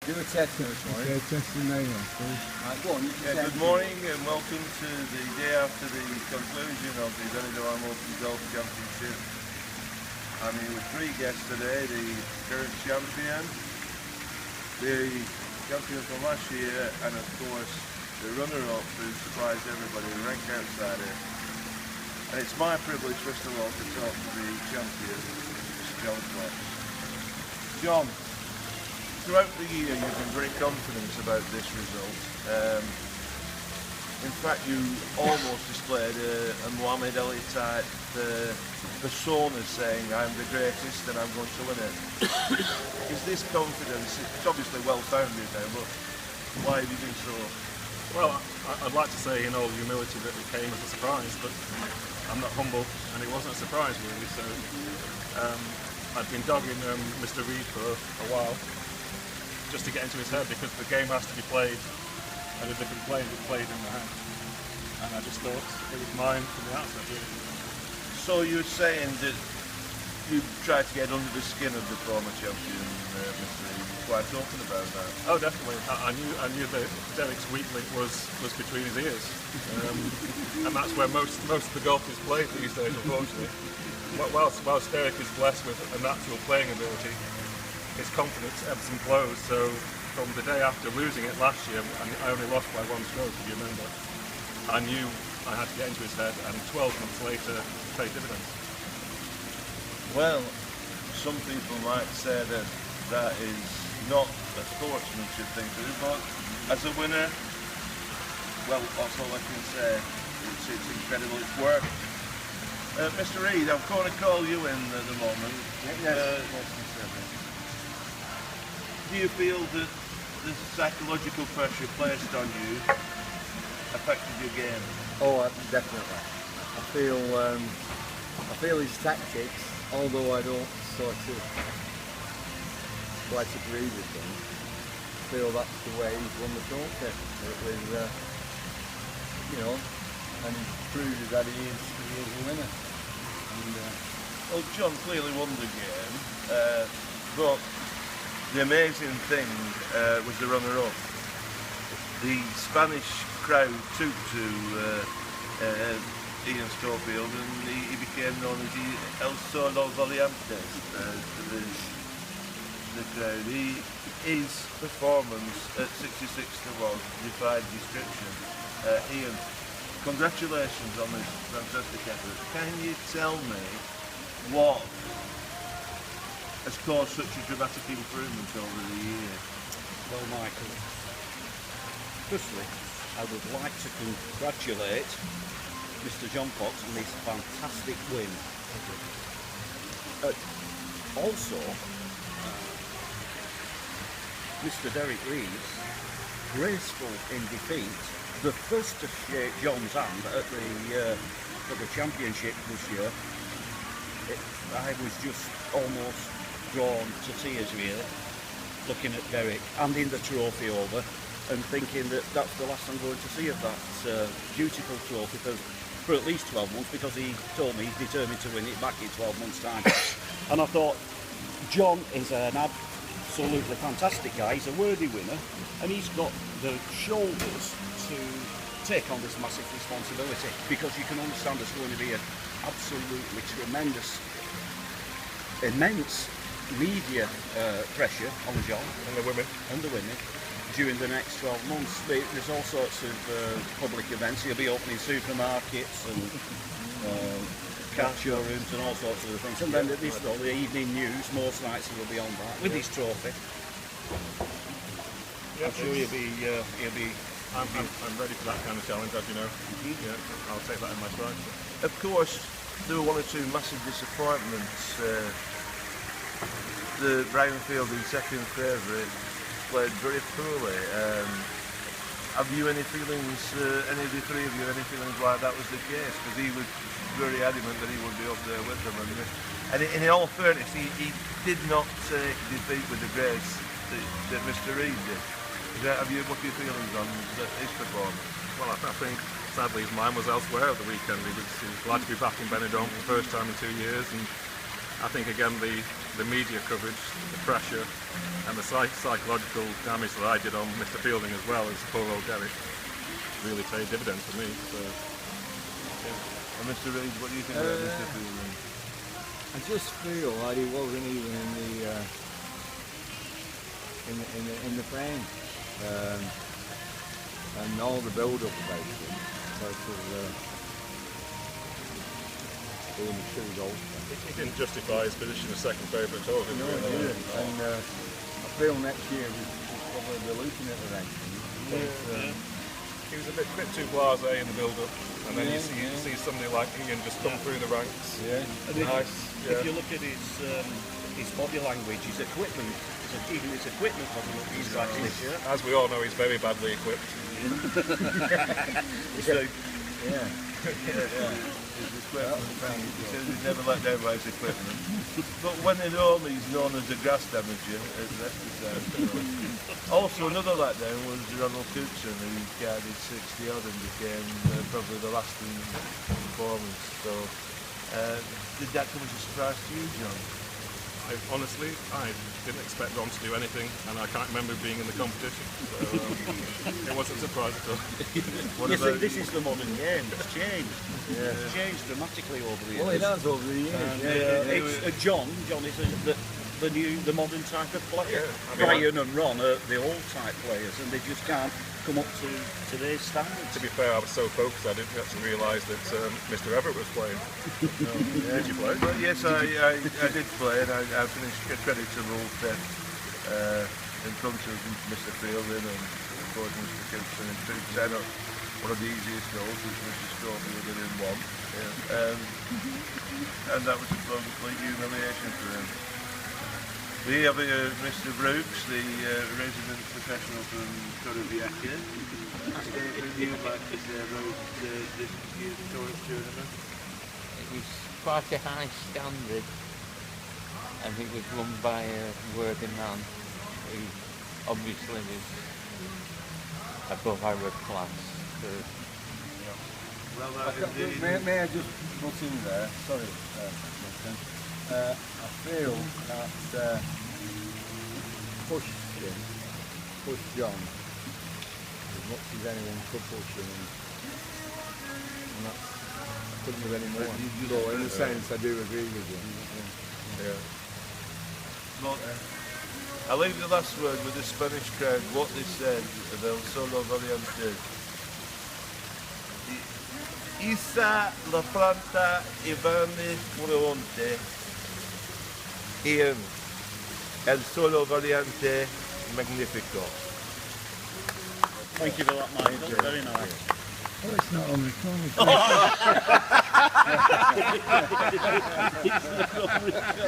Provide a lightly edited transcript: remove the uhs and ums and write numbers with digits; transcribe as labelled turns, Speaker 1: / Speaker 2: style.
Speaker 1: Do a test this morning.
Speaker 2: Okay, testing now, please.
Speaker 1: Right, go on, you can
Speaker 3: Good morning and welcome to the day after the conclusion of the Benidorm Open Golf Championship. I'm here with three guests today: the current champion, the champion from last year, and of course the runner-up who surprised everybody, the rank outsider. And it's my privilege, first of all, to talk to the champion, Mr. John Fox. John, throughout the year you've been very confident about this result. In fact, you almost displayed a Muhammad Ali type persona, saying I'm the greatest and I'm going to win it. Is this confidence, it's obviously well founded now, but why have you been so?
Speaker 4: Well, I'd like to say in all humility that it came as a surprise, but I'm not humble and it wasn't a surprise really. So I'd been dogging Mr. Reid for a while, just to get into his head, because the game has to be played at a different plane than played in the house. And I just thought it was mine from the outset, really.
Speaker 3: So you're saying that you tried to get under the skin of the former champion, Mr. Reid, quite open about that?
Speaker 4: Oh, definitely. I knew that Derek's weak link was between his ears. And that's where most of the golf is played these days, unfortunately. Whilst Derek is blessed with a natural playing ability, his confidence ebbs and flows. So from the day after losing it last year, and I only lost by one stroke, if you remember, I knew I had to get into his head, and 12 months later paid dividends.
Speaker 3: Well, some people might say that that is not a sportsmanship thing to do, but as a winner, well, that's all I can say. It's incredible, it's work. Mr. Reid, I'm going to call you in at the moment. Do you feel that the psychological pressure placed on you affected your game?
Speaker 1: Oh, definitely. I feel his tactics, although I don't sort of quite agree with them. I feel that's the way he's won the trophy. It was, and he's proved that he is a winner. And,
Speaker 3: well, John clearly won the game, but the amazing thing was the runner-up. The Spanish crowd took to Ian Schofield, and he became known as El Solo Valiente to the crowd. His performance at 66 to 1 defied description. Ian, congratulations on this fantastic effort. Can you tell me what has caused such a dramatic improvement over the years?
Speaker 5: Well, Michael, firstly, I would like to congratulate Mr. John Fox on this fantastic win. Also, Mr. Derek Reid, graceful in defeat, the first to shake John's hand at the championship this year. I was just almost drawn to tears really, looking at Derek handing the trophy over and thinking that that's the last I'm going to see of that beautiful trophy for at least 12 months, because he told me he's determined to win it back in 12 months time. And I thought, John is an absolutely fantastic guy, he's a worthy winner, and he's got the shoulders to take on this massive responsibility, because you can understand there's going to be an absolutely tremendous, immense media pressure on John
Speaker 4: And the women.
Speaker 5: During the next 12 months. There's all sorts of public events. He'll be opening supermarkets and car showrooms and all sorts of things. And then the evening news, most nights he will be on that with his trophy. I'm sure he'll be.
Speaker 4: I'm ready for that kind of challenge, as you know. Yeah, I'll take that in my stride.
Speaker 3: Of course, there were one or two massive disappointments. The Brian Fielding second favourite played very poorly. Have you any feelings, any of the three of you, any feelings why that was the case? Because he was very adamant that he would be up there with them. And in all fairness, he did not take defeat with the grace that Mr. Reid did. What's your feelings on his performance?
Speaker 4: Well, I think sadly his mind was elsewhere at the weekend. He was glad to be back in Benidorm for the first time in 2 years, and I think again the the media coverage, the pressure, and the psychological damage that I did on Mr. Fielding as well as poor old Derek really paid dividends for me. So, yeah.
Speaker 3: And Mr. Reid, what do you think about Mr. Fielding?
Speaker 1: I just feel like he wasn't even in the frame, and all the build-up about him, being a true golfer.
Speaker 4: He didn't justify his position as second favourite at all, did he?
Speaker 1: No, he didn't. And I feel next year we'll probably be looking at the ranking.
Speaker 4: He was a bit too blasé in the build-up, and then you see somebody like Ian just come through the ranks.
Speaker 1: Yeah.
Speaker 5: And if you look at his body language, his equipment, even his equipment doesn't look his right this year.
Speaker 4: As we all know, he's very badly equipped.
Speaker 5: So,
Speaker 1: Yeah.
Speaker 3: His equipment, he says he's never let down by his equipment. But when in home, he's known as a grass damager at the rest of the time. Also, another letdown was Ronald Cookson, who guarded 60 odd and became probably the last in performance. So, did that come as a surprise to you, John?
Speaker 4: Honestly, I didn't expect Ron to do anything, and I can't remember being in the competition. So it wasn't a surprise at all.
Speaker 5: you see, this is the modern game. It's changed.
Speaker 1: Yeah.
Speaker 5: It's changed dramatically over the years.
Speaker 1: Well, it has over the years.
Speaker 5: And, John is the modern type of player.
Speaker 4: Yeah, I mean,
Speaker 5: Brian and Ron are the old type players, and they just can't come up to today's standards.
Speaker 4: to be fair, I was so focused I didn't actually realise that Mr. Everett was playing. Did you play?
Speaker 3: Well, yes, I did play, and I finished a credit to Rule 10 in front of Mr. Fielding and of course Mr. Cookson in 210. One of the easiest goals, which Mr. Strawberry did in one. And that was a complete humiliation for him. We have Mr. Brooks, the resident professional from Torrevieja. Anything you'd like to say about this year's tournament?
Speaker 2: It was quite a high standard, and it was run by a worthy man who obviously was above our class.
Speaker 3: Well,
Speaker 1: May I just butt in there? Sorry, Milton. I feel that push John as much as anyone could push him, and that's, I couldn't have any more. So in a sense, I do agree with you.
Speaker 4: Yeah.
Speaker 3: Well, I leave the last word with the Spanish crowd, what they said about Solo Variante. Isa la planta Ivane Furonte el Solo Variante Magnifico.
Speaker 5: Thank you for that, Michael. Very nice.
Speaker 1: Oh, it's not on record.
Speaker 5: It's not on record.